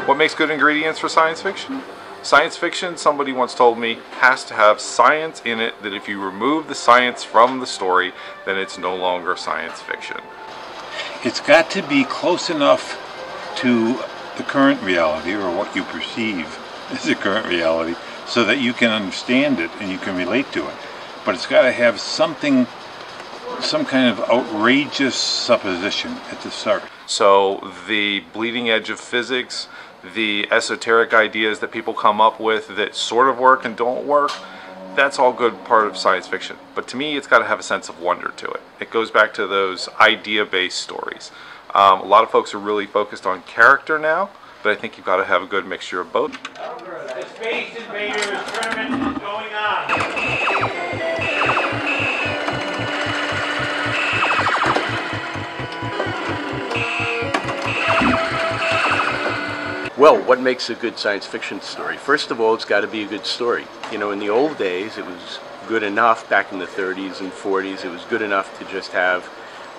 What makes good ingredients for science fiction? Science fiction, somebody once told me, has to have science in it, that if you remove the science from the story, then it's no longer science fiction. It's got to be close enough to the current reality, or what you perceive as the current reality, so that you can understand it and you can relate to it. But it's got to have something, some kind of outrageous supposition at the start. So the bleeding edge of physics, the esoteric ideas that people come up with that sort of work and don't work, that's all good part of science fiction. But to me, it's got to have a sense of wonder to it. It goes back to those idea-based stories. A lot of folks are really focused on character now, but I think you've got to have a good mixture of both. The Space Invaders tournament is going on. Well, what makes a good science fiction story? First of all, it's got to be a good story. You know, in the old days, it was good enough, back in the 30s and 40s, it was good enough to just have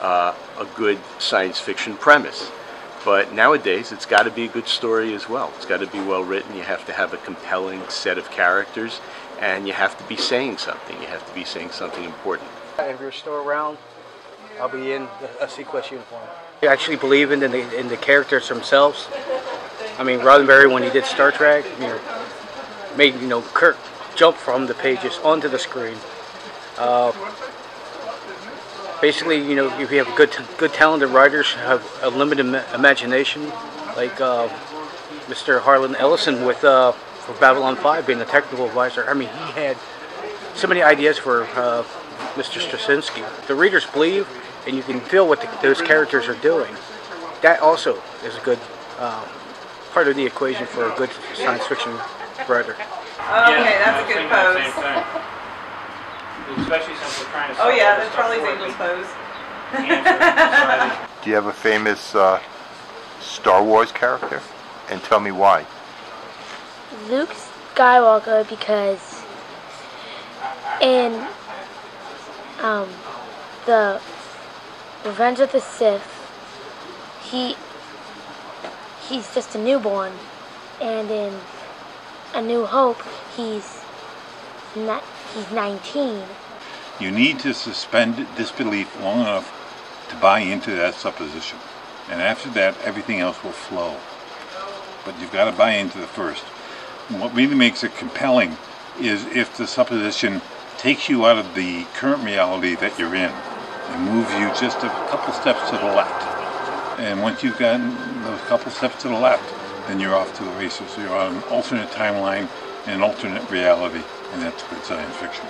a good science fiction premise. But nowadays, it's got to be a good story as well. It's got to be well written. You have to have a compelling set of characters, and you have to be saying something. You have to be saying something important. If you're still around, I'll be in a sequence uniform. I actually believe in the characters themselves. I mean, Roddenberry, when he did Star Trek, made Kirk jump from the pages onto the screen. Basically, if you have good talented writers who have a limited imagination, like Mr. Harlan Ellison for Babylon 5 being the technical advisor. I mean, he had so many ideas for Mr. Straczynski. The readers believe, and you can feel what those characters are doing. That also is a good part of the equation for a good science fiction writer. Okay, that's a good pose. Especially since we're trying to. Oh yeah, that's probably Zabel's pose. Do you have a famous Star Wars character? And tell me why. Luke Skywalker, because in the Revenge of the Sith, he's just a newborn, and in A New Hope, he's 19. You need to suspend disbelief long enough to buy into that supposition. And after that, everything else will flow. But you've got to buy into the first. And what really makes it compelling is if the supposition takes you out of the current reality that you're in and moves you just a couple steps to the left. And once you've gotten those couple steps to the left, then you're off to the races. So you're on an alternate timeline and an alternate reality, and that's good science fiction.